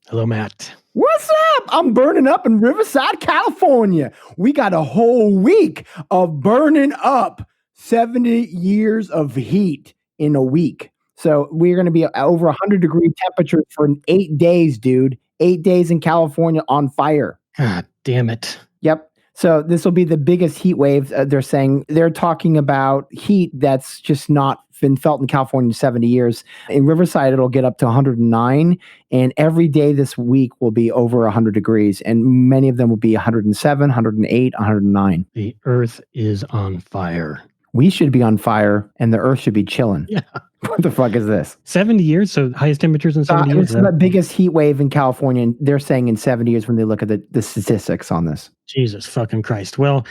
Hello, Matt. What's up? I'm burning up in Riverside, California. We got a whole week of burning up. 70 years of heat in a week. So we're going to be over 100-degree temperatures for 8 days, dude. 8 days in California on fire. God damn it. Yep. So this will be the biggest heat wave. They're talking about heat that's just not been felt in California in 70 years. In Riverside, it'll get up to 109. And every day this week will be over 100 degrees. And many of them will be 107, 108, 109. The earth is on fire. We should be on fire and the earth should be chilling. Yeah. What the fuck is this? 70 years? So highest temperatures in 70 years? It's the biggest heat wave in California. And they're saying in 70 years when they look at the statistics on this. Jesus fucking Christ. Well,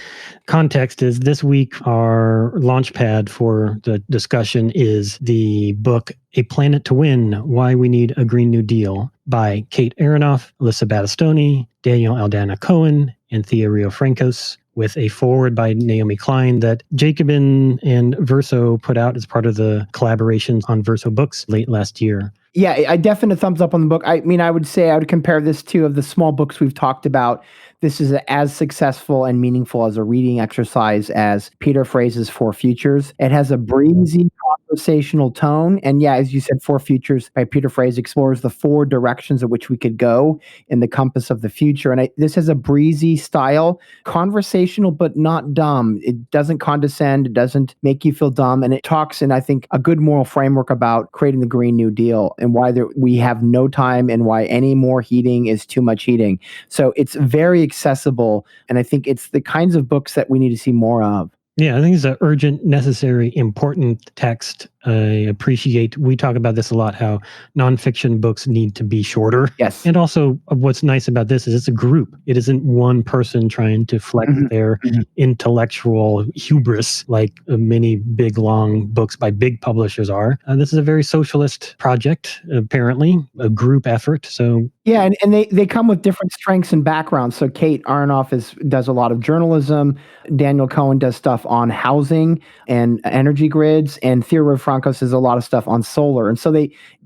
context is this week our launch pad for the discussion is the book A Planet to Win, Why We Need a Green New Deal by Kate Aronoff, Alyssa Battistoni, Daniel Aldana Cohen, and Thea Rio Francos, with a foreword by Naomi Klein that Jacobin and Verso put out as part of the collaborations on Verso Books late last year. Yeah, I definitely thumbs up on the book. I mean, I would say I would compare this to of the small books we've talked about. This is as successful and meaningful as a reading exercise as Peter Frase's Four Futures. It has a breezy conversational tone. And yeah, as you said, Four Futures by Peter Frase explores the four directions in which we could go in the compass of the future. And this has a breezy style, conversational, but not dumb. It doesn't condescend. It doesn't make you feel dumb. And it talks in, I think, a good moral framework about creating the Green New Deal and why we have no time and why any more heating is too much heating. So it's very accessible. And I think it's the kinds of books that we need to see more of. Yeah, I think it's an urgent, necessary, important text. I appreciate, we talk about this a lot, how nonfiction books need to be shorter. Yes. And also what's nice about this is it's a group. It isn't one person trying to flex their intellectual hubris like many big, long books by big publishers are. This is a very socialist project, apparently, a group effort. So yeah, and they come with different strengths and backgrounds. So Kate Aronoff does a lot of journalism. Daniel Cohen does stuff on housing and energy grids, and Thea Francos does a lot of stuff on solar. And so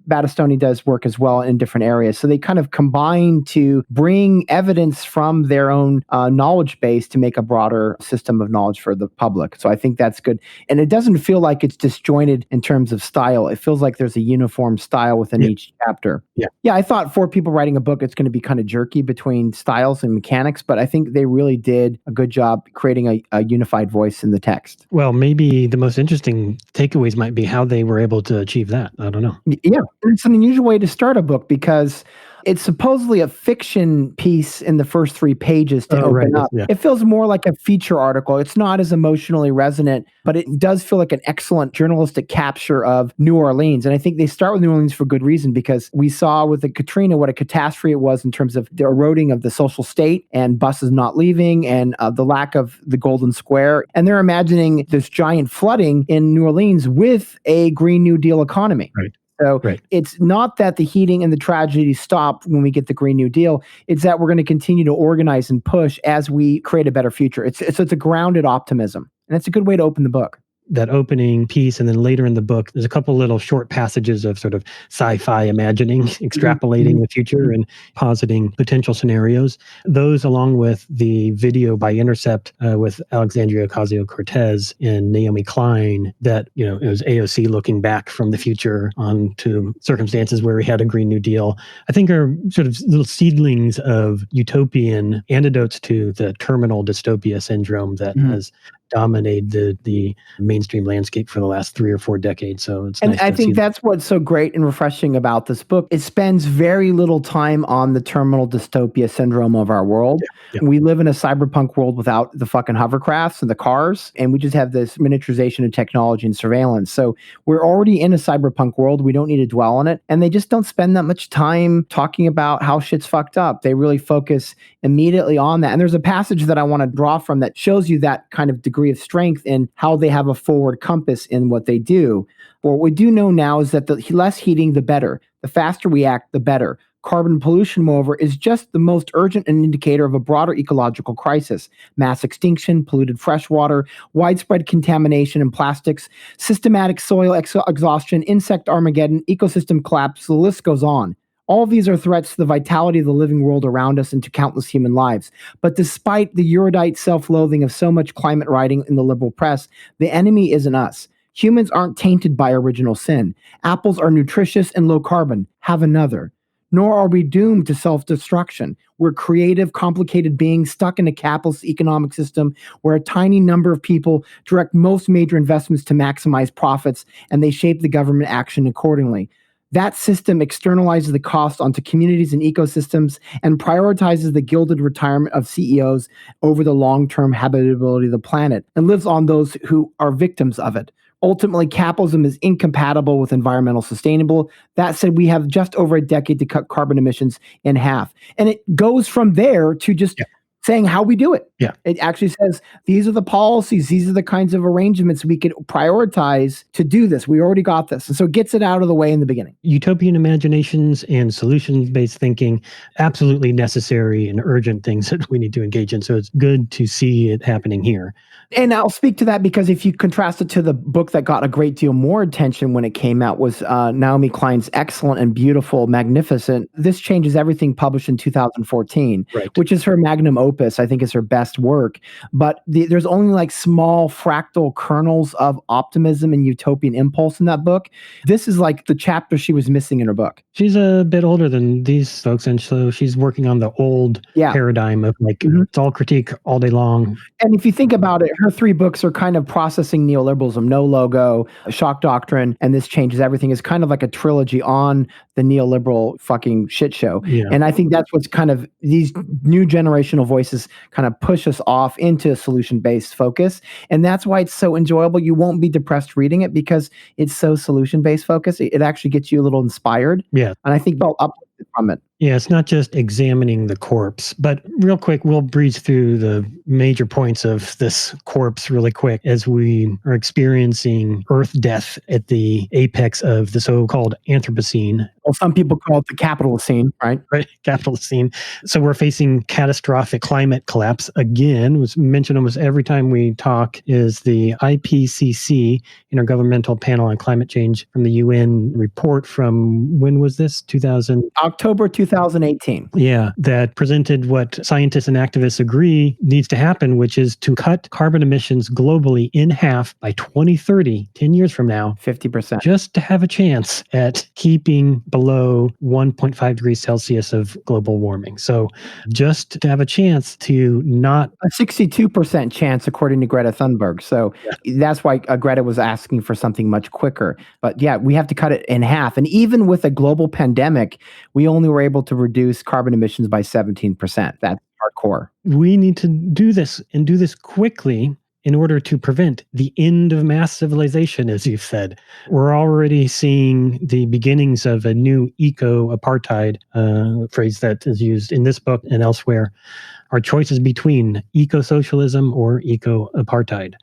Battistoni does work as well in different areas. So they kind of combine to bring evidence from their own knowledge base to make a broader system of knowledge for the public. So I think that's good. And it doesn't feel like it's disjointed in terms of style. It feels like there's a uniform style within each chapter. Yeah, I thought for people writing a book, it's going to be kind of jerky between styles and mechanics, but I think they really did a good job creating a unified voice in the text. Well, maybe the most interesting takeaways might be how they were able to achieve that. I don't know. Yeah. It's an unusual way to start a book because it's supposedly a fiction piece in the first 3 pages to open up. Yeah. It feels more like a feature article. It's not as emotionally resonant, but it does feel like an excellent journalistic capture of New Orleans. And I think they start with New Orleans for good reason, because we saw with the Katrina what a catastrophe it was in terms of the eroding of the social state and buses not leaving and the lack of the Golden Square. And they're imagining this giant flooding in New Orleans with a Green New Deal economy. Right. So it's not that the heating and the tragedy stop when we get the Green New Deal. It's that we're going to continue to organize and push as we create a better future. It's a grounded optimism. And it's a good way to open the book. That opening piece, and then later in the book, there's a couple little short passages of sort of sci-fi imagining, extrapolating the future and positing potential scenarios. Those, along with the video by Intercept with Alexandria Ocasio-Cortez and Naomi Klein, that, it was AOC looking back from the future onto circumstances where we had a Green New Deal, I think are sort of little seedlings of utopian antidotes to the terminal dystopia syndrome that has dominated the mainstream landscape for the last 3 or 4 decades. So it's nice. I think that's what's so great and refreshing about this book. It spends very little time on the terminal dystopia syndrome of our world. Yeah. We live in a cyberpunk world without the fucking hovercrafts and the cars, and we just have this miniaturization of technology and surveillance. So we're already in a cyberpunk world. We don't need to dwell on it. And they just don't spend that much time talking about how shit's fucked up. They really focus immediately on that. And there's a passage that I want to draw from that shows you that kind of degree of strength in how they have a forward compass in what they do. What we do know now is that the less heating, the better. The faster we act, the better. Carbon pollution, moreover, is just the most urgent indicator of a broader ecological crisis. Mass extinction, polluted fresh water, widespread contamination in plastics, systematic soil exhaustion, insect Armageddon, ecosystem collapse, the list goes on. All of these are threats to the vitality of the living world around us and to countless human lives. But despite the erudite self-loathing of so much climate writing in the liberal press, the enemy isn't us. Humans aren't tainted by original sin. Apples are nutritious and low carbon. Have another. Nor are we doomed to self-destruction. We're creative, complicated beings stuck in a capitalist economic system where a tiny number of people direct most major investments to maximize profits, and they shape the government action accordingly. That system externalizes the cost onto communities and ecosystems and prioritizes the gilded retirement of CEOs over the long-term habitability of the planet and lives on those who are victims of it. Ultimately, capitalism is incompatible with environmental sustainable. That said, we have just over a decade to cut carbon emissions in half. And it goes from there to just saying how we do it. Yeah. It actually says, these are the policies, these are the kinds of arrangements we could prioritize to do this. We already got this. And so it gets it out of the way in the beginning. Utopian imaginations and solutions-based thinking, absolutely necessary and urgent things that we need to engage in. So it's good to see it happening here. And I'll speak to that because if you contrast it to the book that got a great deal more attention when it came out was Naomi Klein's excellent and beautiful, magnificent This Changes Everything, published in 2014, which is her magnum opus. I think is her best work. But there's only like small fractal kernels of optimism and utopian impulse in that book. This is like the chapter she was missing in her book. She's a bit older than these folks, and so she's working on the old paradigm of like, it's all critique all day long. And if you think about it, her 3 books are kind of processing neoliberalism. No Logo, Shock Doctrine, and This Changes Everything is kind of like a trilogy on the neoliberal fucking shit show. Yeah. And I think that's what's kind of, these new generational voices kind of push us off into a solution-based focus. And that's why it's so enjoyable. You won't be depressed reading it because it's so solution-based focus. It actually gets you a little inspired. Yeah. And I think they'll uplift from it. Yeah, it's not just examining the corpse, but real quick, we'll breeze through the major points of this corpse really quick as we are experiencing Earth death at the apex of the so-called Anthropocene. Well, some people call it the Capitalocene, right? Right, Capitalocene. So we're facing catastrophic climate collapse again. It was mentioned almost every time we talk is the IPCC, Intergovernmental Panel on Climate Change, from the UN report from, when was this? October 2018. Yeah, that presented what scientists and activists agree needs to happen, which is to cut carbon emissions globally in half by 2030, 10 years from now. 50%. Just to have a chance at keeping below 1.5 degrees Celsius of global warming. So just to have a chance to not... A 62% chance, according to Greta Thunberg. So that's why Greta was asking for something much quicker. But yeah, we have to cut it in half. And even with a global pandemic, we only were able to reduce carbon emissions by 17%. That's hardcore. We need to do this and do this quickly in order to prevent the end of mass civilization, as you've said. We're already seeing the beginnings of a new eco-apartheid, phrase that is used in this book and elsewhere. Our choices between eco-socialism or eco-apartheid.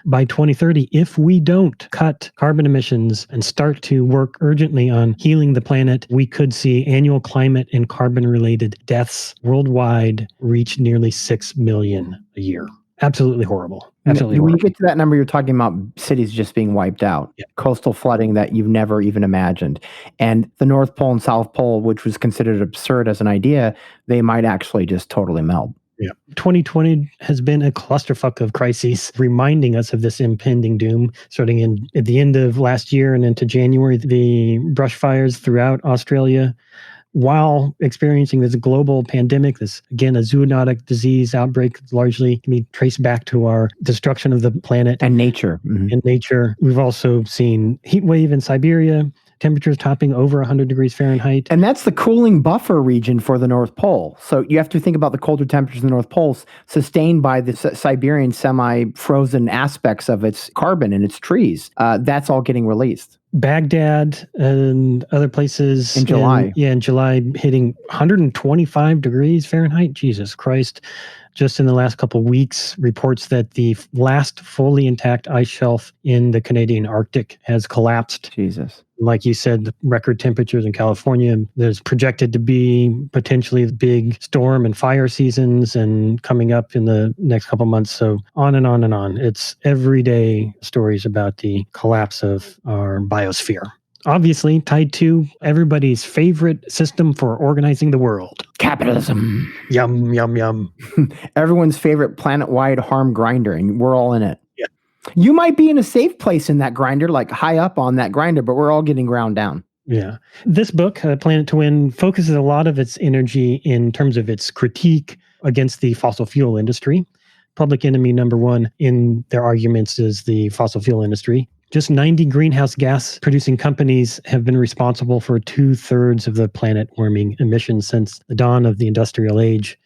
By 2030, if we don't cut carbon emissions and start to work urgently on healing the planet, we could see annual climate and carbon-related deaths worldwide reach nearly 6 million a year. Absolutely horrible. Absolutely when horrible. you get to that number, you're talking about cities just being wiped out, coastal flooding that you've never even imagined. And the North Pole and South Pole, which was considered absurd as an idea, they might actually just totally melt. Yeah. 2020 has been a clusterfuck of crises, reminding us of this impending doom. Starting at the end of last year and into January, the brush fires throughout Australia, while experiencing this global pandemic, this, again, a zoonotic disease outbreak, largely can be traced back to our destruction of the planet. And nature. In nature. We've also seen heat wave in Siberia, temperatures topping over 100 degrees Fahrenheit. And that's the cooling buffer region for the North Pole. So you have to think about the colder temperatures in the North Pole sustained by the Siberian semi-frozen aspects of its carbon and its trees. That's all getting released. Baghdad and other places in July. In July, hitting 125 degrees Fahrenheit. Jesus Christ. Just in the last couple of weeks, reports that the last fully intact ice shelf in the Canadian Arctic has collapsed. Jesus. Like you said, the record temperatures in California, there's projected to be potentially big storm and fire seasons and coming up in the next couple of months. So on and on and on. It's everyday stories about the collapse of our biosphere. Obviously tied to everybody's favorite system for organizing the world. Capitalism. Yum, yum, yum. Everyone's favorite planet-wide harm grinder, and we're all in it. Yeah. You might be in a safe place in that grinder, like high up on that grinder, but we're all getting ground down. Yeah. This book, Planet to Win, focuses a lot of its energy in terms of its critique against the fossil fuel industry. Public enemy number one in their arguments is the fossil fuel industry. Just 90 greenhouse gas producing companies have been responsible for 2/3 of the planet warming emissions since the dawn of the industrial age.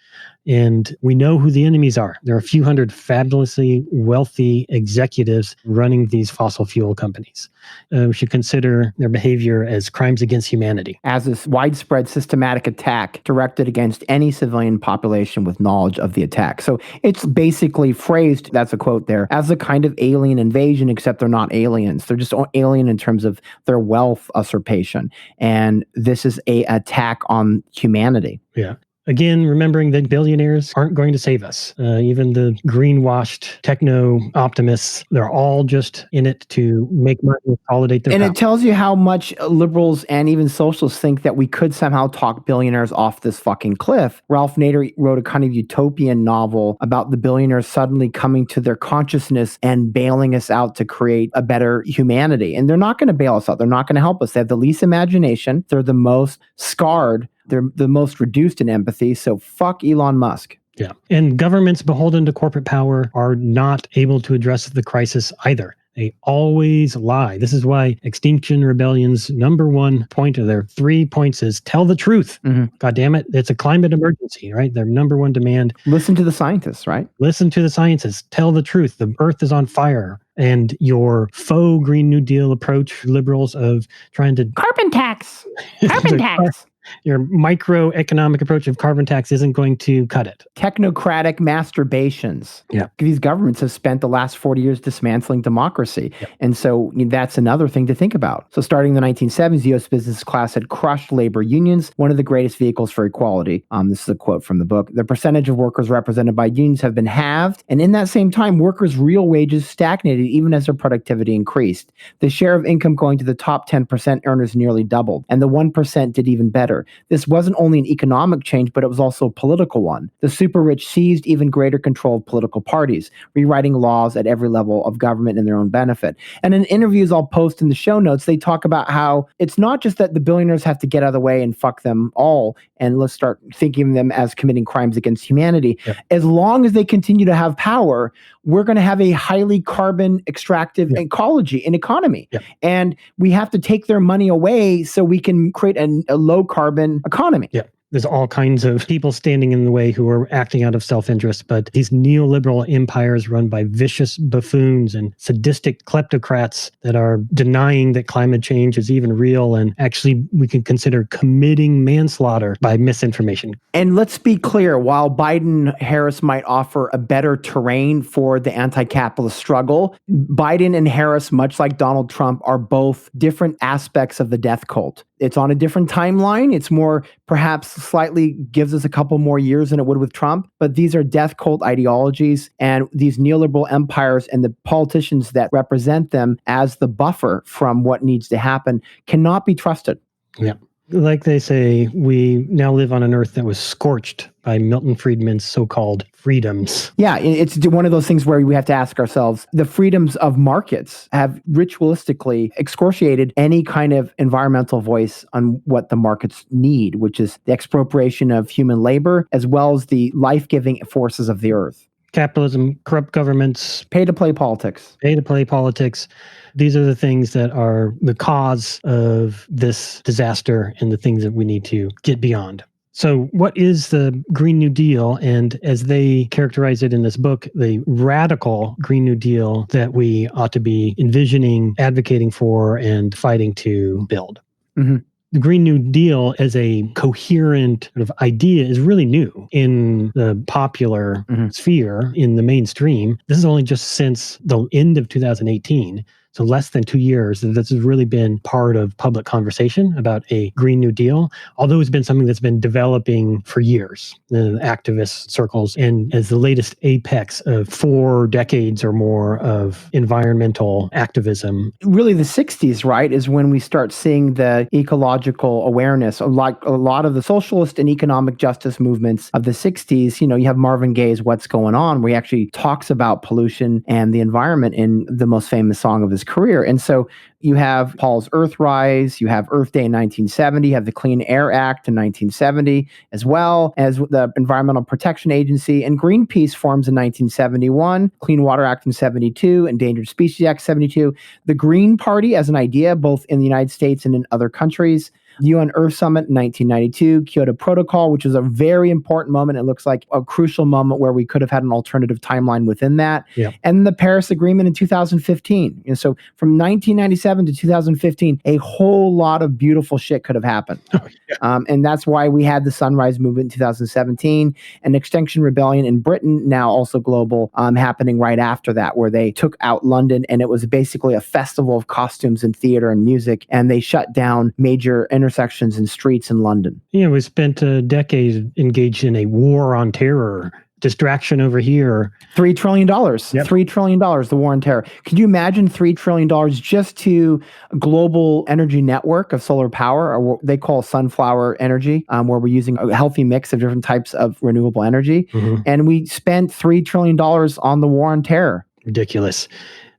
And we know who the enemies are. There are a few hundred fabulously wealthy executives running these fossil fuel companies. We should consider their behavior as crimes against humanity. As this widespread systematic attack directed against any civilian population with knowledge of the attack. So it's basically phrased, that's a quote there, as a kind of alien invasion, except they're not aliens. They're just alien in terms of their wealth usurpation. And this is an attack on humanity. Yeah. Again, remembering that billionaires aren't going to save us. Even the greenwashed techno-optimists, they're all just in it to make money and consolidate their power. It tells you how much liberals and even socialists think that we could somehow talk billionaires off this fucking cliff. Ralph Nader wrote a kind of utopian novel about the billionaires suddenly coming to their consciousness and bailing us out to create a better humanity. And they're not going to bail us out. They're not going to help us. They have the least imagination. They're the most scarred. They're the most reduced in empathy, so fuck Elon Musk. Yeah. And governments beholden to corporate power are not able to address the crisis either. They always lie. This is why Extinction Rebellion's number one point of their 3 points is tell the truth. Mm-hmm. God damn it. It's a climate emergency, right? Their number one demand. Listen to the scientists, right? Listen to the scientists. Tell the truth. The earth is on fire. And your faux Green New Deal approach, liberals, of trying to... Carbon tax. Carbon tax. Your microeconomic approach of carbon tax isn't going to cut it. Technocratic masturbations. Yeah. These governments have spent the last 40 years dismantling democracy. Yep. And so that's another thing to think about. So starting in the 1970s, the U.S. business class had crushed labor unions, one of the greatest vehicles for equality. This is a quote from the book. The percentage of workers represented by unions have been halved. And in that same time, workers' real wages stagnated even as their productivity increased. The share of income going to the top 10% earners nearly doubled. And the 1% did even better. This wasn't only an economic change, but it was also a political one. The super rich seized even greater control of political parties, rewriting laws at every level of government in their own benefit. And in interviews I'll post in the show notes, they talk about how it's not just that the billionaires have to get out of the way and fuck them all, and let's start thinking of them as committing crimes against humanity. Yep. As long as they continue to have power, we're going to have a highly carbon extractive ecology and economy. Yep. And we have to take their money away so we can create a low carbon economy. Yeah. There's all kinds of people standing in the way who are acting out of self-interest, but these neoliberal empires run by vicious buffoons and sadistic kleptocrats that are denying that climate change is even real, and actually we can consider committing manslaughter by misinformation. And let's be clear, while Biden-Harris might offer a better terrain for the anti-capitalist struggle, Biden and Harris, much like Donald Trump, are both different aspects of the death cult. It's on a different timeline. It's more, perhaps slightly gives us a couple more years than it would with Trump. But these are death cult ideologies, and these neoliberal empires and the politicians that represent them as the buffer from what needs to happen cannot be trusted. Yeah. Like they say, we now live on an earth that was scorched by Milton Friedman's so-called freedoms. Yeah, it's one of those things where we have to ask ourselves, the freedoms of markets have ritualistically excoriated any kind of environmental voice on what the markets need, which is the expropriation of human labor, as well as the life-giving forces of the earth. Capitalism, corrupt governments, pay-to-play politics. Pay-to-play politics. These are the things that are the cause of this disaster and the things that we need to get beyond. So what is the Green New Deal? And as they characterize it in this book, the radical Green New Deal that we ought to be envisioning, advocating for, and fighting to build. Mm-hmm. The Green New Deal as a coherent sort of idea is really new in the popular sphere, in the mainstream. This is only just since the end of 2018. so less than 2 years, that this has really been part of public conversation about a Green New Deal, although it's been something that's been developing for years in activist circles and as the latest apex of 4 decades or more of environmental activism. Really, the 60s, right, is when we start seeing the ecological awareness. Like a lot of the socialist and economic justice movements of the 60s, you have Marvin Gaye's What's Going On, where he actually talks about pollution and the environment in the most famous song of his career. And so you have Paul's Earthrise, you have Earth Day in 1970, you have the Clean Air Act in 1970, as well as the Environmental Protection Agency, and Greenpeace forms in 1971, Clean Water Act in 72, Endangered Species Act 72, the Green Party as an idea, both in the United States and in other countries, UN Earth Summit in 1992, Kyoto Protocol, which was a very important moment. It looks like a crucial moment where we could have had an alternative timeline within that. Yeah. And the Paris Agreement in 2015. And so from 1997 to 2015, a whole lot of beautiful shit could have happened. Oh, yeah. And that's why we had the Sunrise Movement in 2017 and Extinction Rebellion in Britain, now also global, happening right after that, where they took out London and it was basically a festival of costumes and theater and music, and they shut down major intersections and streets in London. Yeah, we spent a decade engaged in a war on terror, distraction over here. $3 trillion. Yep. $3 trillion, the war on terror. Could you imagine $3 trillion just to a global energy network of solar power, or what they call sunflower energy, where we're using a healthy mix of different types of renewable energy. Mm-hmm. And we spent $3 trillion on the war on terror. Ridiculous.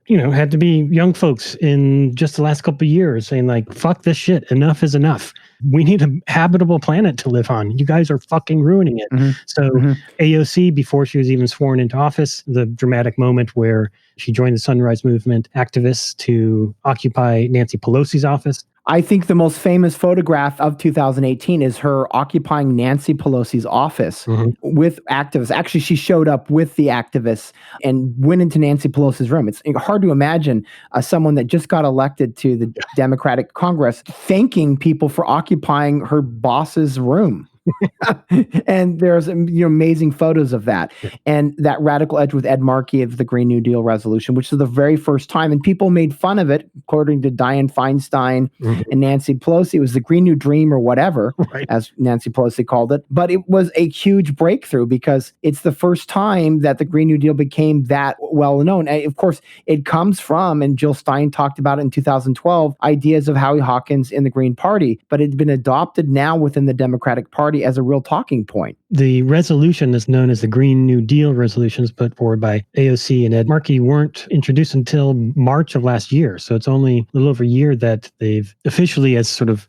Had to be young folks in just the last couple of years saying like, fuck this shit. Enough is enough. We need a habitable planet to live on. You guys are fucking ruining it. Mm-hmm. So AOC, before she was even sworn into office, the dramatic moment where she joined the Sunrise Movement activists to occupy Nancy Pelosi's office. I think the most famous photograph of 2018 is her occupying Nancy Pelosi's office with activists. Actually, she showed up with the activists and went into Nancy Pelosi's room. It's hard to imagine someone that just got elected to the Democratic Congress thanking people for occupying her boss's room. And there's amazing photos of that. And that radical edge with Ed Markey of the Green New Deal resolution, which is the very first time. And people made fun of it, according to Dianne Feinstein and Nancy Pelosi. It was the Green New Dream or whatever, as Nancy Pelosi called it. But it was a huge breakthrough because it's the first time that the Green New Deal became that well known. And of course, it comes from, and Jill Stein talked about it in 2012, ideas of Howie Hawkins in the Green Party. But it's been adopted now within the Democratic Party as a real talking point. The resolution is known as the Green New Deal resolutions put forward by AOC and Ed Markey weren't introduced until March of last year. So it's only a little over a year that they've officially, as sort of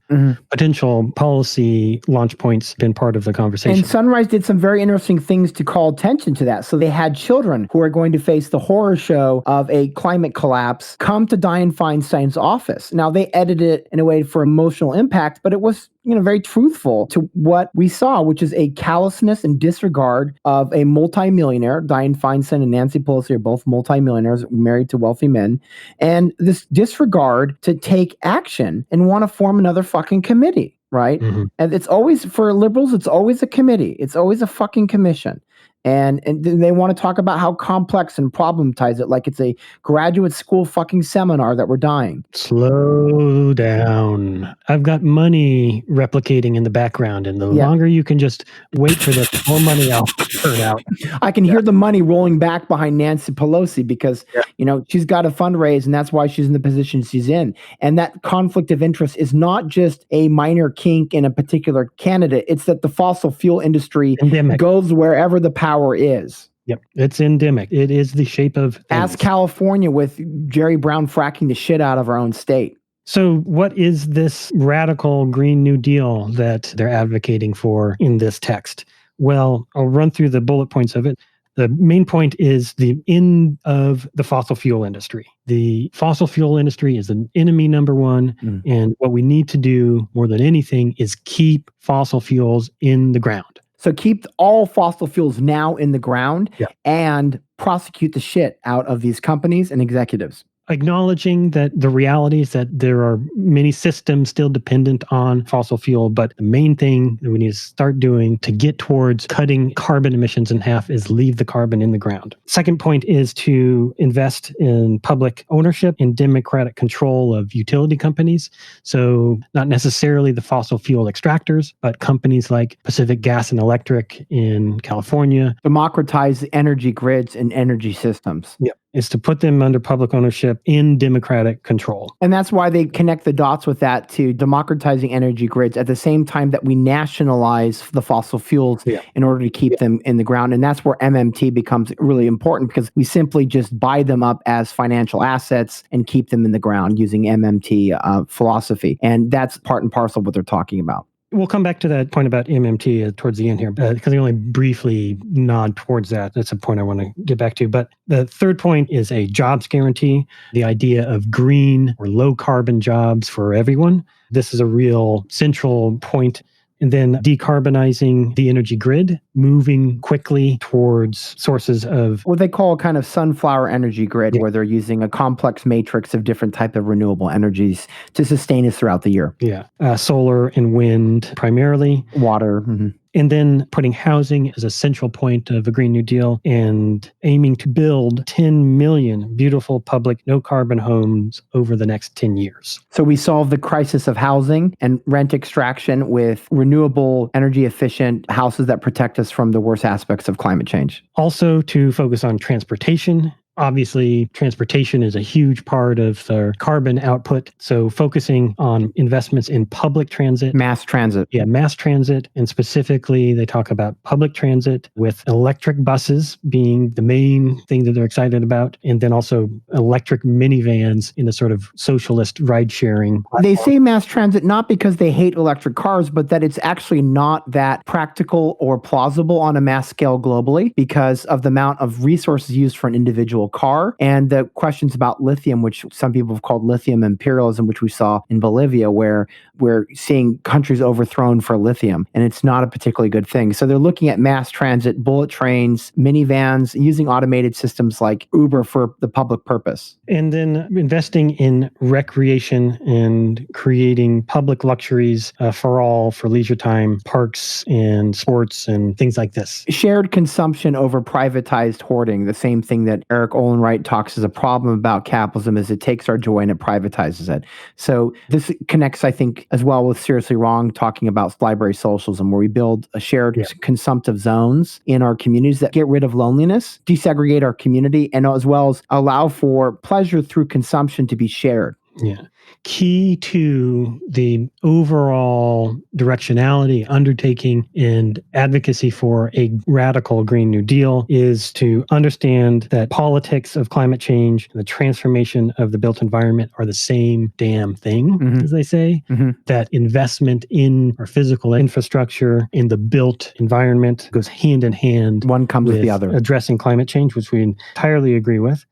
potential policy launch points, been part of the conversation. And Sunrise did some very interesting things to call attention to that. So they had children who are going to face the horror show of a climate collapse come to Dianne Feinstein's office. Now, they edited it in a way for emotional impact, but it was very truthful to what we saw, which is a callousness and disregard of a multimillionaire. Dianne Feinstein and Nancy Pelosi are both multimillionaires married to wealthy men. And this disregard to take action and want to form another fucking committee, right? And it's always, for liberals, it's always a committee. It's always a fucking commission. And they want to talk about how complex and problematize it like it's a graduate school fucking seminar that we're dying. Slow down. I've got money replicating in the background, and the longer you can just wait for this, the more money I'll turn out. I can hear the money rolling back behind Nancy Pelosi because, she's got to fundraise, and that's why she's in the position she's in. And that conflict of interest is not just a minor kink in a particular candidate. It's that the fossil fuel industry goes wherever the power is. Yep, it's endemic. It is the shape of things. As California with Jerry Brown fracking the shit out of our own state. So what is this radical Green New Deal that they're advocating for in this text? Well, I'll run through the bullet points of it. The main point is the end of the fossil fuel industry. The fossil fuel industry is an enemy number one. And what we need to do more than anything is keep fossil fuels in the ground. So keep all fossil fuels now in the ground and prosecute the shit out of these companies and executives. acknowledging that the reality is that there are many systems still dependent on fossil fuel, but the main thing that we need to start doing to get towards cutting carbon emissions in half is leave the carbon in the ground. Second point is to invest in public ownership and democratic control of utility companies. So not necessarily the fossil fuel extractors, but companies like Pacific Gas and Electric in California. Democratize energy grids and energy systems. Yeah, is to put them under public ownership in democratic control. And that's why they connect the dots with that to democratizing energy grids at the same time that we nationalize the fossil fuels in order to keep them in the ground. And that's where MMT becomes really important, because we simply just buy them up as financial assets and keep them in the ground using MMT philosophy. And that's part and parcel of what they're talking about. We'll come back to that point about MMT towards the end here, because I only briefly nod towards that. That's a point I want to get back to. But the third point is a jobs guarantee, the idea of green or low carbon jobs for everyone. This is a real central point. And then decarbonizing the energy grid, moving quickly towards sources of what they call a kind of sunflower energy grid, where they're using a complex matrix of different type of renewable energies to sustain us throughout the year. Solar and wind primarily. Water. And then putting housing as a central point of a Green New Deal and aiming to build 10 million beautiful public no-carbon homes over the next 10 years. So we solve the crisis of housing and rent extraction with renewable, energy-efficient houses that protect us from the worst aspects of climate change. Also to focus on transportation. Obviously, transportation is a huge part of the carbon output. So focusing on investments in public transit. Mass transit. Yeah, mass transit. And specifically, they talk about public transit with electric buses being the main thing that they're excited about. And then also electric minivans in a sort of socialist ride sharing. They say mass transit not because they hate electric cars, but that it's actually not that practical or plausible on a mass scale globally because of the amount of resources used for an individual car, and the questions about lithium, which some people have called lithium imperialism, which we saw in Bolivia, where we're seeing countries overthrown for lithium, and it's not a particularly good thing. So they're looking at mass transit, bullet trains, minivans, using automated systems like Uber for the public purpose. And then investing in recreation and creating public luxuries for all, for leisure time, parks and sports and things like this. Shared consumption over privatized hoarding, the same thing that Eric Olin-Wright talks as a problem about capitalism, is it takes our joy and it privatizes it. So this connects, I think, as well with Seriously Wrong, talking about library socialism, where we build a shared consumptive zones in our communities that get rid of loneliness, desegregate our community, and as well as allow for pleasure through consumption to be shared. Yeah. Key to the overall directionality, undertaking, and advocacy for a radical Green New Deal is to understand that politics of climate change and the transformation of the built environment are the same damn thing, as they say. That investment in our physical infrastructure in the built environment goes hand in hand. One comes with the other. Addressing climate change, which we entirely agree with.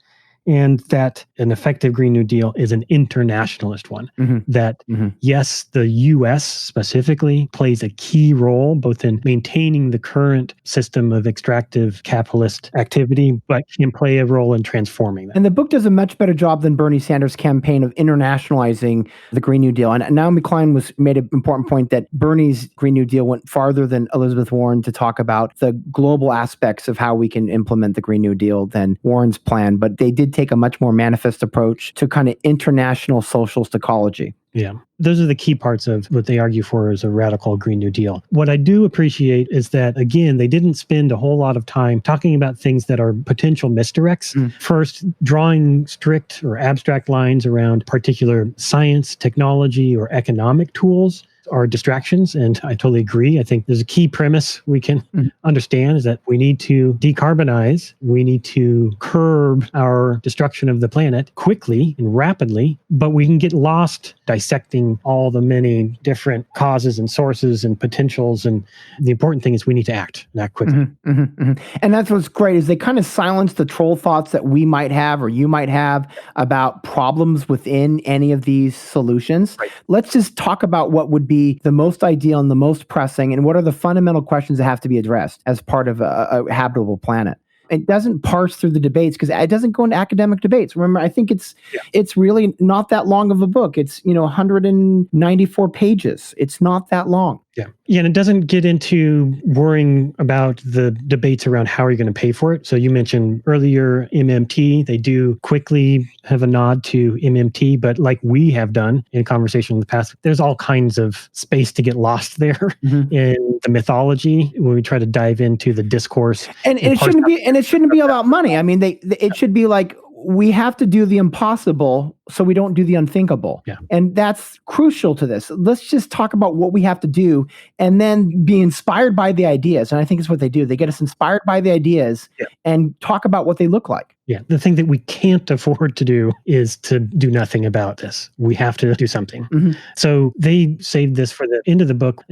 And that an effective Green New Deal is an internationalist one. That, yes, the U.S. specifically plays a key role both in maintaining the current system of extractive capitalist activity, but can play a role in transforming that. And the book does a much better job than Bernie Sanders' campaign of internationalizing the Green New Deal. And Naomi Klein made an important point that Bernie's Green New Deal went farther than Elizabeth Warren to talk about the global aspects of how we can implement the Green New Deal than Warren's plan. But they did take a much more manifest approach to kind of international socialist ecology. Yeah. Those are the key parts of what they argue for as a radical Green New Deal. What I do appreciate is that, again, they didn't spend a whole lot of time talking about things that are potential misdirects. First, drawing strict or abstract lines around particular science, technology, or economic tools are distractions. And I totally agree. I think there's a key premise we can understand is that we need to decarbonize. We need to curb our destruction of the planet quickly and rapidly, but we can get lost dissecting all the many different causes and sources and potentials. And the important thing is we need to act quickly. And that's what's great is they kind of silence the troll thoughts that we might have or you might have about problems within any of these solutions. Let's just talk about what would be the most ideal and the most pressing, and what are the fundamental questions that have to be addressed as part of a habitable planet. It doesn't parse through the debates because it doesn't go into academic debates. Remember, I think it's really not that long of a book. It's 194 pages. It's not that long. Yeah, and it doesn't get into worrying about the debates around how are you going to pay for it. So you mentioned earlier MMT. They do quickly have a nod to MMT, but like we have done in conversation in the past, there's all kinds of space to get lost there in the mythology when we try to dive into the discourse. And it shouldn't be about money. I mean, it should be like, we have to do the impossible so we don't do the unthinkable. Yeah. And that's crucial to this. Let's just talk about what we have to do and then be inspired by the ideas. And I think it's what they do. They get us inspired by the ideas and talk about what they look like. Yeah. The thing that we can't afford to do is to do nothing about this. We have to do something. So they saved this for the end of the book,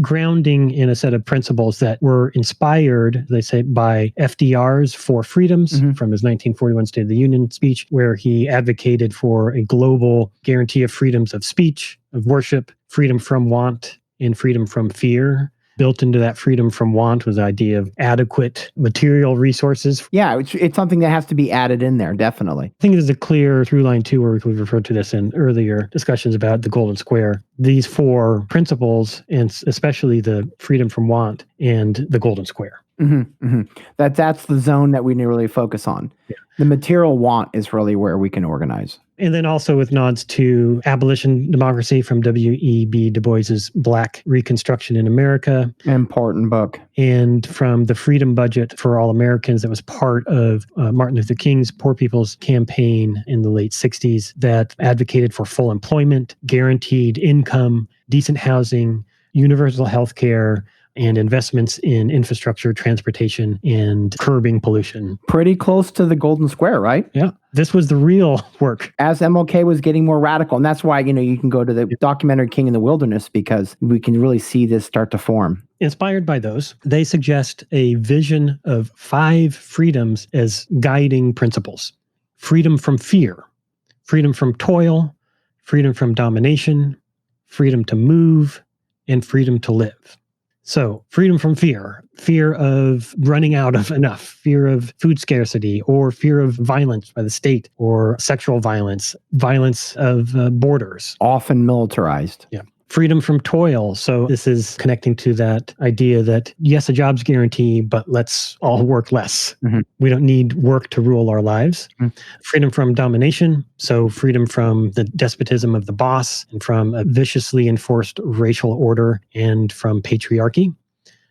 grounding in a set of principles that were inspired, they say, by FDR's Four Freedoms from his 1941 State of the Union speech, where he advocated for a global guarantee of freedoms of speech, of worship, freedom from want, and freedom from fear. Built into that freedom from want was the idea of adequate material resources. Yeah, it's something that has to be added in there, definitely. I think there's a clear through line too, where we've referred to this in earlier discussions about the Golden Square. These four principles, and especially the freedom from want and the Golden Square. That's the zone that we need to really focus on. Yeah. The material want is really where we can organize. And then also with nods to Abolition Democracy from W.E.B. Du Bois's Black Reconstruction in America. Important book. And from the Freedom Budget for All Americans that was part of Martin Luther King's Poor People's Campaign in the late 60s that advocated for full employment, guaranteed income, decent housing, universal health care, and investments in infrastructure, transportation, and curbing pollution. Pretty close to the Golden Square, right? Yeah. This was the real work. As MLK was getting more radical. And that's why, you can go to the documentary King in the Wilderness, because we can really see this start to form. Inspired by those, they suggest a vision of 5 freedoms as guiding principles. Freedom from fear, freedom from toil, freedom from domination, freedom to move, and freedom to live. So freedom from fear of running out of enough, fear of food scarcity, or fear of violence by the state, or sexual violence, violence of borders. Often militarized. Yeah. Freedom from toil. So this is connecting to that idea that, yes, a job's guarantee, but let's all work less. We don't need work to rule our lives. Freedom from domination. So freedom from the despotism of the boss and from a viciously enforced racial order and from patriarchy.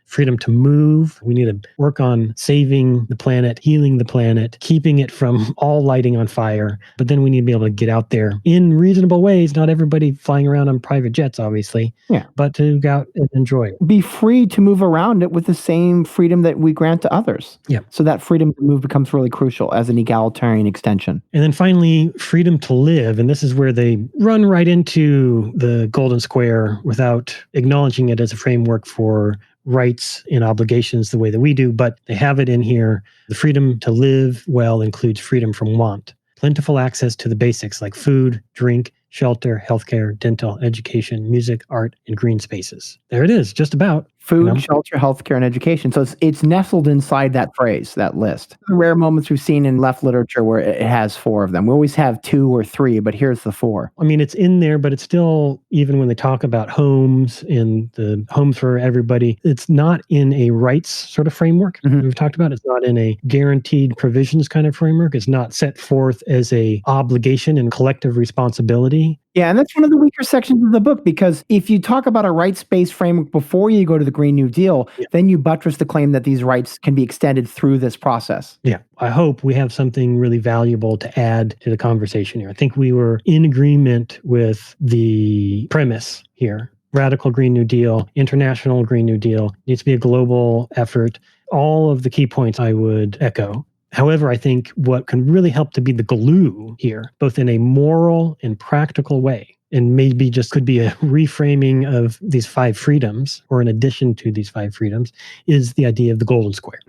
Freedom to move. We need to work on saving the planet, healing the planet, keeping it from all lighting on fire. But then we need to be able to get out there in reasonable ways. Not everybody flying around on private jets, obviously, but to go out and enjoy it. Be free to move around it with the same freedom that we grant to others. Yeah. So that freedom to move becomes really crucial as an egalitarian extension. And then finally, freedom to live. And this is where they run right into the Golden Square without acknowledging it as a framework for rights and obligations the way that we do, but they have it in here. The freedom to live well includes freedom from want, plentiful access to the basics like food, drink, shelter, healthcare, dental, education, music, art, and green spaces. There it is, just about. Food, shelter, healthcare, and education. So it's nestled inside that phrase, that list. The rare moments we've seen in left literature where it has 4 of them. We always have 2 or 3, but here's the 4. I mean, it's in there, but it's still, even when they talk about homes and the homes for everybody, it's not in a rights sort of framework. We've talked about it's not in a guaranteed provisions kind of framework. It's not set forth as a obligation and collective responsibility. Yeah, and that's one of the weaker sections of the book, because if you talk about a rights-based framework before you go to the Green New Deal, then you buttress the claim that these rights can be extended through this process. Yeah, I hope we have something really valuable to add to the conversation here. I think we were in agreement with the premise here. Radical Green New Deal, international Green New Deal, needs to be a global effort. All of the key points I would echo. However, I think what can really help to be the glue here, both in a moral and practical way, and maybe just could be a reframing of these 5 freedoms, or in addition to these 5 freedoms, is the idea of the Golden Square.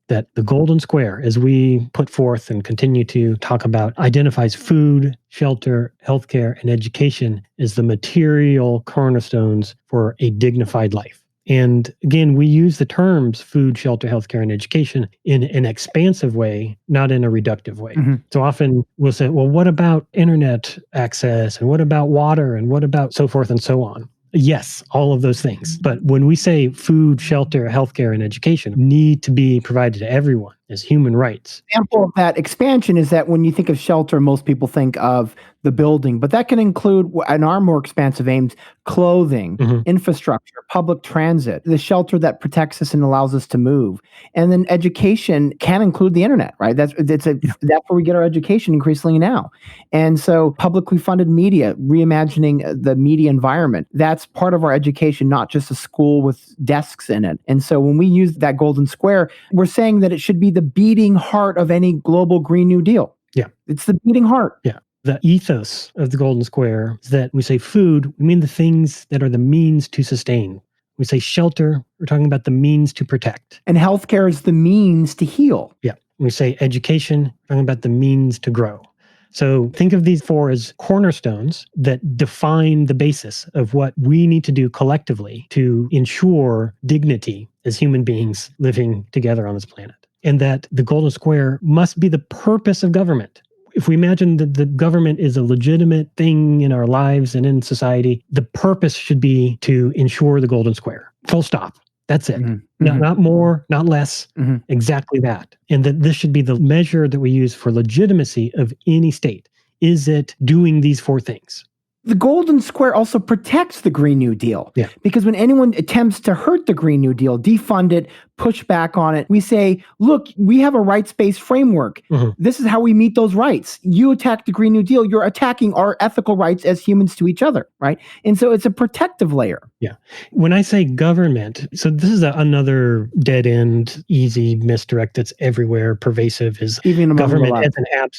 That the Golden Square, as we put forth and continue to talk about, identifies food, shelter, healthcare, and education as the material cornerstones for a dignified life. And again, we use the terms food, shelter, healthcare, and education in an expansive way, not in a reductive way. So often we'll say, well, what about internet access? And what about water? And what about so forth and so on? Yes, all of those things. But when we say food, shelter, healthcare, and education need to be provided to everyone as human rights. Example of that expansion is that when you think of shelter, most people think of the building, but that can include, in our more expansive aims, clothing, infrastructure, public transit, the shelter that protects us and allows us to move. And then education can include the internet, right? That's where we get our education increasingly now. And so publicly funded media, reimagining the media environment, that's part of our education, not just a school with desks in it. And so when we use that golden square, we're saying that it should be the beating heart of any global Green New Deal. Yeah. It's the beating heart. Yeah. The ethos of the golden square is that we say food, we mean the things that are the means to sustain. We say shelter, we're talking about the means to protect. And healthcare is the means to heal. Yeah. We say education, we're talking about the means to grow. So think of these four as cornerstones that define the basis of what we need to do collectively to ensure dignity as human beings living together on this planet. And that the golden square must be the purpose of government. If we imagine that the government is a legitimate thing in our lives and in society, the purpose should be to ensure the golden square. Full stop. That's it. Not more, not less, exactly that. And that this should be the measure that we use for legitimacy of any state. Is it doing these four things? The golden square also protects the Green New Deal. Yeah. Because when anyone attempts to hurt the Green New Deal, defund it, push back on it, we say, look, we have a rights-based framework. This is how we meet those rights. You attack the Green New Deal, you're attacking our ethical rights as humans to each other, right? And so it's a protective layer. Yeah. When I say government, so this is another dead-end, easy misdirect that's everywhere, pervasive, is even among government as an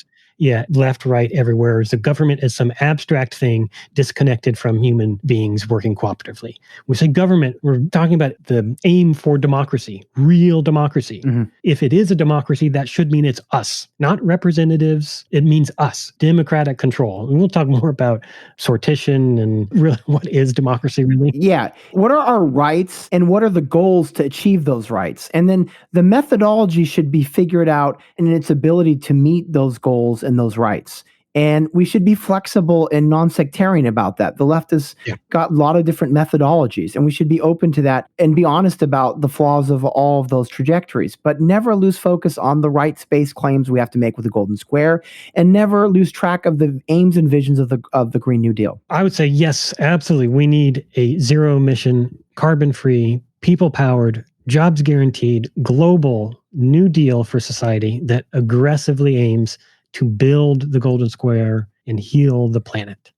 left, right, everywhere. Is the government as some abstract thing disconnected from human beings working cooperatively. We say government, we're talking about the aim for democracy, real democracy. If it is a democracy, that should mean it's us, not representatives. It means us, democratic control. And we'll talk more about sortition and really what is democracy really. Yeah. What are our rights and what are the goals to achieve those rights? And then the methodology should be figured out in its ability to meet those goals and those rights. And we should be flexible and non-sectarian about that. The left has got a lot of different methodologies, and we should be open to that and be honest about the flaws of all of those trajectories, but never lose focus on the rights-based claims we have to make with the Golden Square, and never lose track of the aims and visions of the Green New Deal. I would say yes, absolutely. We need a zero-emission, carbon-free, people-powered, jobs guaranteed, global New Deal for society that aggressively aims to build the golden square and heal the planet.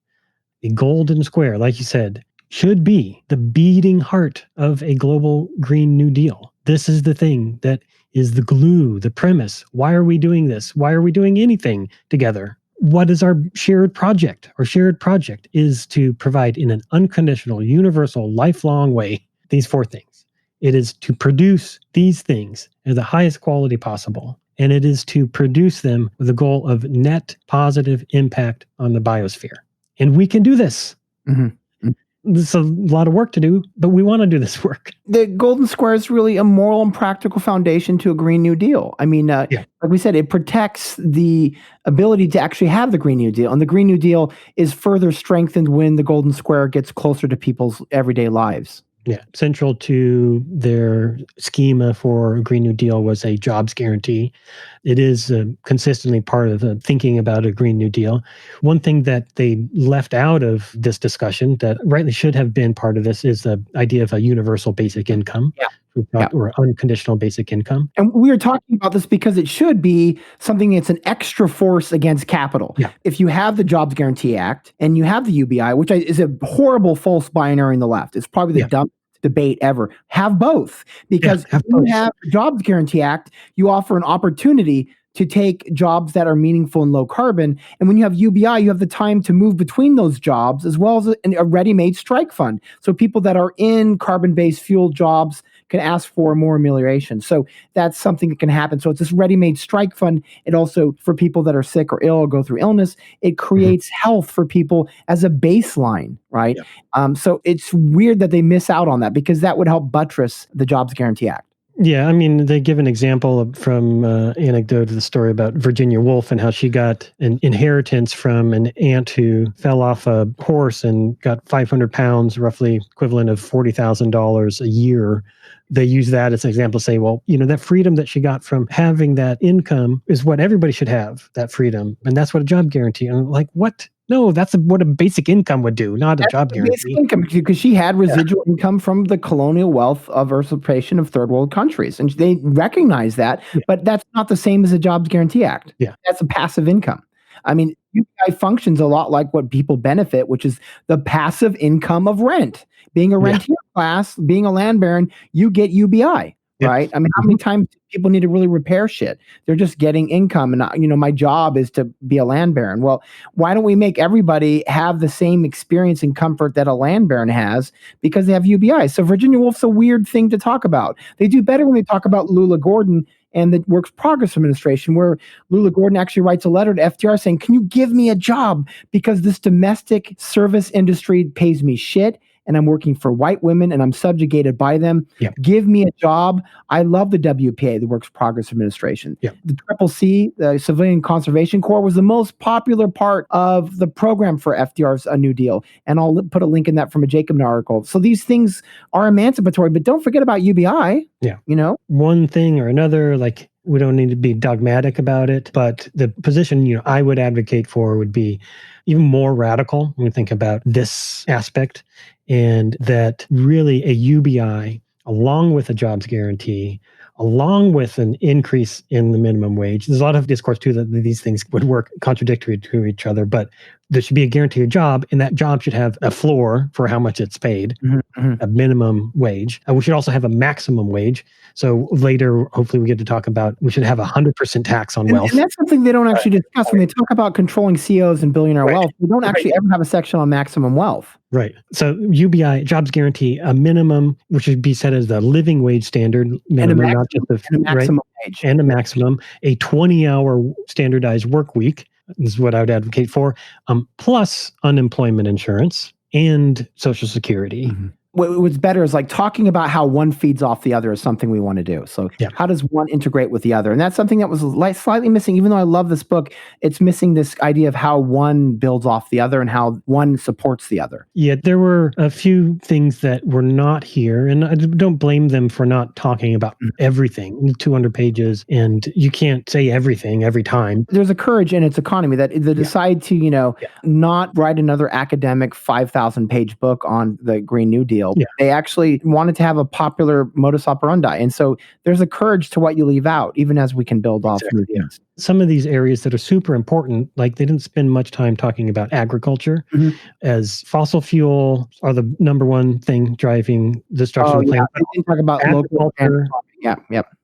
The golden square, like you said, should be the beating heart of a global Green New Deal. This is the thing that is the glue, the premise. Why are we doing this? Why are we doing anything together? What is our shared project? Our shared project is to provide in an unconditional, universal, lifelong way these four things. It is to produce these things at the highest quality possible. And it is to produce them with the goal of net positive impact on the biosphere. And we can do this. There's a lot of work to do, but we want to do this work. The Golden Square is really a moral and practical foundation to a Green New Deal. I mean, like we said, it protects the ability to actually have the Green New Deal. And the Green New Deal is further strengthened when the Golden Square gets closer to people's everyday lives. Yeah, central to their schema for a Green New Deal was a jobs guarantee. It is consistently part of the thinking about a Green New Deal. One thing that they left out of this discussion that rightly should have been part of this is the idea of a universal basic income. Or unconditional basic income. And we are talking about this because it should be something that's an extra force against capital. If you have the Jobs Guarantee Act and you have the UBI, which is a horrible false binary in the left, it's probably the dumbest debate ever. Have both. Because if you have the Jobs Guarantee Act, you offer an opportunity to take jobs that are meaningful and low carbon. And when you have UBI, you have the time to move between those jobs as well as a ready-made strike fund. So people that are in carbon-based fuel jobs can ask for more amelioration. So that's something that can happen. So it's this ready-made strike fund. It also, for people that are sick or ill or go through illness, it creates health for people as a baseline, right? Yeah. So it's weird that they miss out on that, because that would help buttress the Jobs Guarantee Act. Yeah, I mean, they give an example from anecdote of the story about Virginia Woolf and how she got an inheritance from an aunt who fell off a horse and got 500 pounds, roughly equivalent of $40,000 a year. They use that as an example to say, well, that freedom that she got from having that income is what everybody should have, that freedom. And that's what a job guarantee. And I'm like, what? No, that's what a basic income would do, not a job guarantee. Basic income, because she had residual income from the colonial wealth of usurpation of third world countries. And they recognize that, but that's not the same as a Jobs Guarantee Act. Yeah. That's a passive income. I mean, UBI functions a lot like what people benefit, which is the passive income of rent. Being a rentier class, being a land baron, you get UBI. Right? I mean, how many times do people need to really repair shit? They're just getting income. And, my job is to be a land baron. Well, why don't we make everybody have the same experience and comfort that a land baron has, because they have UBI? So Virginia Woolf's a weird thing to talk about. They do better when they talk about Lula Gordon and the Works Progress Administration, where Lula Gordon actually writes a letter to FDR saying, can you give me a job? Because this domestic service industry pays me shit, and I'm working for white women and I'm subjugated by them. Yep. Give me a job. I love the WPA, the Works Progress Administration. Yep. The CCC, the Civilian Conservation Corps, was the most popular part of the program for FDR's New Deal. And I'll put a link in that from a Jacobin article. So these things are emancipatory, but don't forget about UBI. Yeah. One thing or another, like, we don't need to be dogmatic about it, but the position, I would advocate for would be even more radical when we think about this aspect, and that really a UBI, along with a jobs guarantee, along with an increase in the minimum wage. There's a lot of discourse too that these things would work contradictory to each other, but there should be a guaranteed job, and that job should have a floor for how much it's paid, a minimum wage. And we should also have a maximum wage. So later, hopefully we get to talk about, we should have 100% tax on wealth. And that's something they don't actually discuss when they talk about controlling CEOs and billionaire wealth. They don't actually ever have a section on maximum wealth. Right. So UBI, jobs guarantee, a minimum, which should be set as the living wage standard minimum, and not just the maximum wage. And a maximum, a 20-hour standardized work week is what I would advocate for, plus unemployment insurance and Social Security. What's better is like talking about how one feeds off the other is something we want to do. So how does one integrate with the other? And that's something that was slightly missing. Even though I love this book, it's missing this idea of how one builds off the other and how one supports the other. Yeah, there were a few things that were not here, and I don't blame them for not talking about everything, 200 pages, and you can't say everything every time. There's a courage in its economy that they decide to, not write another academic 5,000-page book on the Green New Deal. They actually wanted to have a popular modus operandi. And so there's a courage to what you leave out, even as we can build off new things. Some of these areas that are super important, like they didn't spend much time talking about agriculture, as fossil fuel are the number one thing driving destruction of the planet. They didn't talk about agriculture.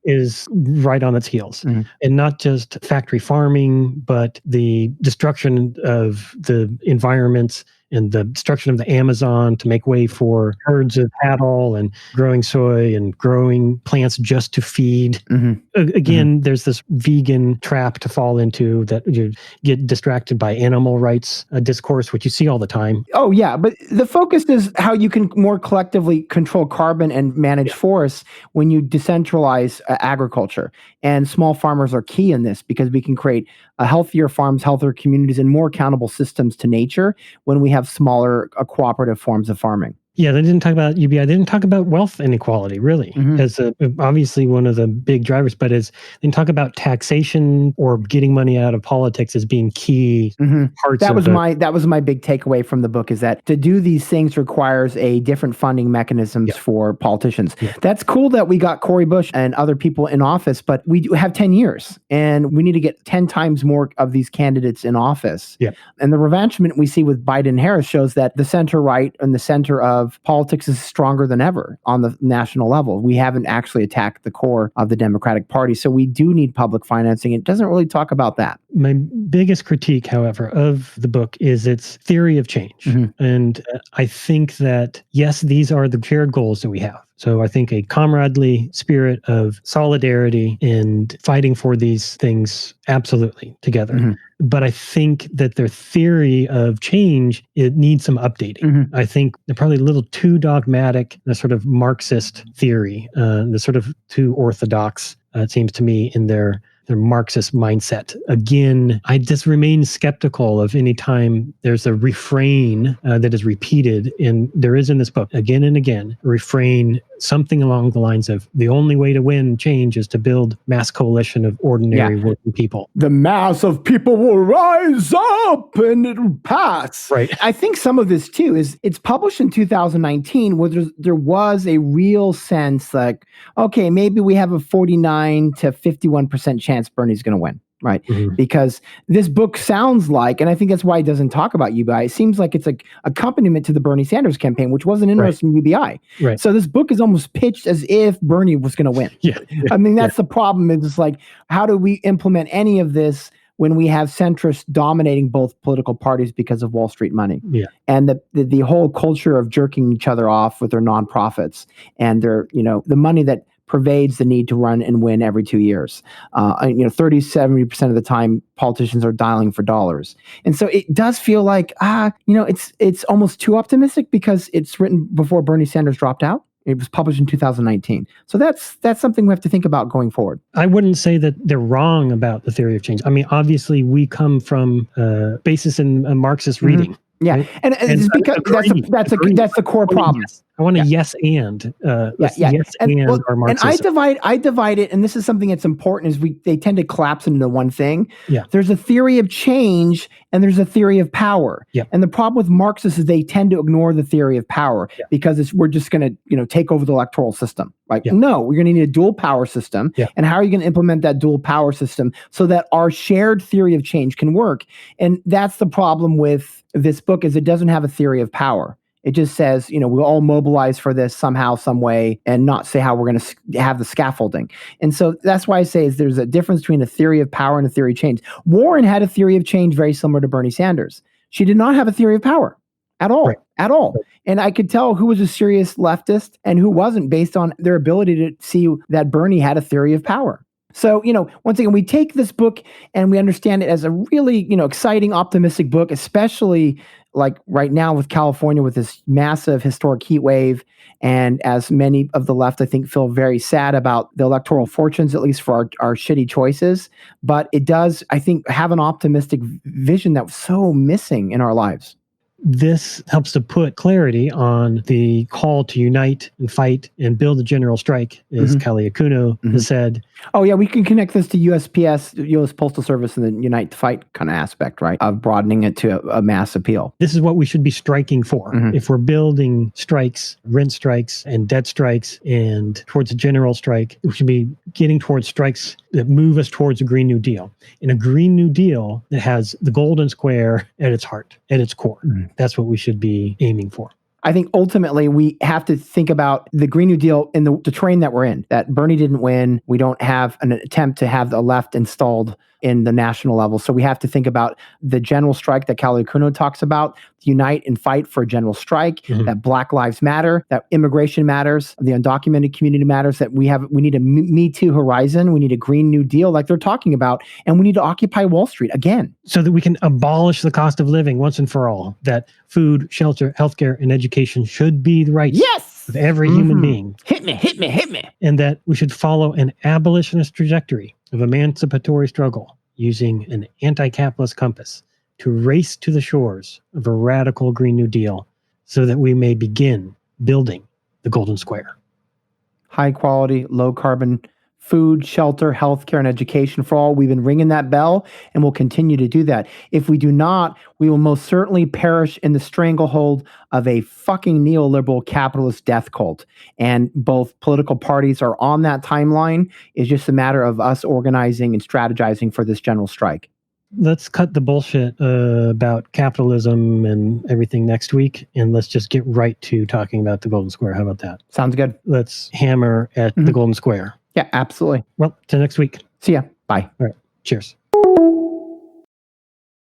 Is right on its heels. And not just factory farming, but the destruction of the environments and the destruction of the Amazon to make way for herds of cattle and growing soy and growing plants just to feed. Again, there's this vegan trap to fall into that you get distracted by animal rights discourse, which you see all the time. Oh, yeah. But the focus is how you can more collectively control carbon and manage forests when you decentralize agriculture. And small farmers are key in this, because we can create healthier farms, healthier communities, and more accountable systems to nature when we have smaller cooperative forms of farming. Yeah, they didn't talk about UBI. They didn't talk about wealth inequality, really, as obviously one of the big drivers. But they didn't talk about taxation or getting money out of politics as being key parts. That was my big takeaway from the book, is that to do these things requires a different funding mechanisms for politicians. That's cool that we got Cory Bush and other people in office, but we do have 10 years, and we need to get 10 times more of these candidates in office. And the revanchement we see with Biden and Harris shows that the center right and the center of politics is stronger than ever on the national level. We haven't actually attacked the core of the Democratic Party. So we do need public financing. It doesn't really talk about that. My biggest critique, however, of the book is its theory of change. And I think that, yes, these are the shared goals that we have. So I think a comradely spirit of solidarity and fighting for these things, absolutely, together. Mm-hmm. But I think that their theory of change, it needs some updating. Mm-hmm. I think they're probably a little too dogmatic, the sort of Marxist theory, the sort of too orthodox, it seems to me, in their Marxist mindset. Again, I just remain skeptical of any time there's a refrain that is repeated, and there is in this book again and again, a refrain, something along the lines of the only way to win change is to build mass coalition of ordinary working people. The mass of people will rise up and it'll pass. Right. I think some of this too is it's published in 2019 where there was a real sense like, okay, maybe we have a 49 to 51% chance Bernie's going to win. Right. Mm-hmm. Because this book sounds like, and I think that's why it doesn't talk about UBI. It seems like it's like accompaniment to the Bernie Sanders campaign, which wasn't interesting in UBI. Right. So this book is almost pitched as if Bernie was going to win. Yeah. I mean, that's the problem. Is it's like, how do we implement any of this when we have centrists dominating both political parties because of Wall Street money? Yeah. And the whole culture of jerking each other off with their nonprofits and their, the money that pervades the need to run and win every 2 years. 30-70% of the time, politicians are dialing for dollars. And so it does feel like, it's almost too optimistic because it's written before Bernie Sanders dropped out. It was published in 2019. So that's something we have to think about going forward. I wouldn't say that they're wrong about the theory of change. I mean, obviously, we come from basis in a Marxist reading. Mm-hmm. Yeah, right? and it's because that's the core problem. Yes. I want a yes and our Marxism. And I divide it, and this is something that's important, is they tend to collapse into one thing. Yeah. There's a theory of change and there's a theory of power. Yeah. And the problem with Marxists is they tend to ignore the theory of power because we're just going to take over the electoral system. Right? Yeah. No, we're going to need a dual power system. Yeah. And how are you going to implement that dual power system so that our shared theory of change can work? And that's the problem with this book, is it doesn't have a theory of power. It just says, we'll all mobilize for this somehow, some way, and not say how we're going to have the scaffolding. And so that's why I say is there's a difference between a theory of power and a theory of change. Warren had a theory of change very similar to Bernie Sanders. She did not have a theory of power at all, at all. Right. And I could tell who was a serious leftist and who wasn't based on their ability to see that Bernie had a theory of power. So, once again, we take this book and we understand it as a really, exciting, optimistic book, especially like right now with California with this massive historic heat wave. And as many of the left, I think, feel very sad about the electoral fortunes, at least for our shitty choices. But it does, I think, have an optimistic vision that was so missing in our lives. This helps to put clarity on the call to unite and fight and build a general strike, as Kelly Akuno has said. Oh, yeah, we can connect this to USPS, U.S. Postal Service, and the Unite to Fight kind of aspect, right, of broadening it to a mass appeal. This is what we should be striking for. If we're building strikes, rent strikes, and debt strikes, and towards a general strike, we should be getting towards strikes that move us towards a Green New Deal. And a Green New Deal that has the golden square at its heart, at its core. That's what we should be aiming for. I think ultimately we have to think about the Green New Deal in the train that we're in, that Bernie didn't win. We don't have an attempt to have the left installed in the national level. So we have to think about the general strike that Kelly Akuno talks about, unite and fight for a general strike, that Black Lives Matter, that immigration matters, the undocumented community matters, that we need a Me Too horizon, we need a Green New Deal like they're talking about, and we need to occupy Wall Street again. So that we can abolish the cost of living once and for all, that food, shelter, healthcare, and education should be the rights of every human being. Hit me. And that we should follow an abolitionist trajectory of emancipatory struggle using an anti-capitalist compass to race to the shores of a radical Green New Deal so that we may begin building the Golden Square. High quality, low carbon food, shelter, healthcare, and education for all. We've been ringing that bell, and we'll continue to do that. If we do not, we will most certainly perish in the stranglehold of a fucking neoliberal capitalist death cult. And both political parties are on that timeline. It's just a matter of us organizing and strategizing for this general strike. Let's cut the bullshit about capitalism and everything next week, and let's just get right to talking about the Golden Square. How about that? Sounds good. Let's hammer at the Golden Square. Yeah, absolutely. Well, till next week. See ya. Bye. All right. Cheers.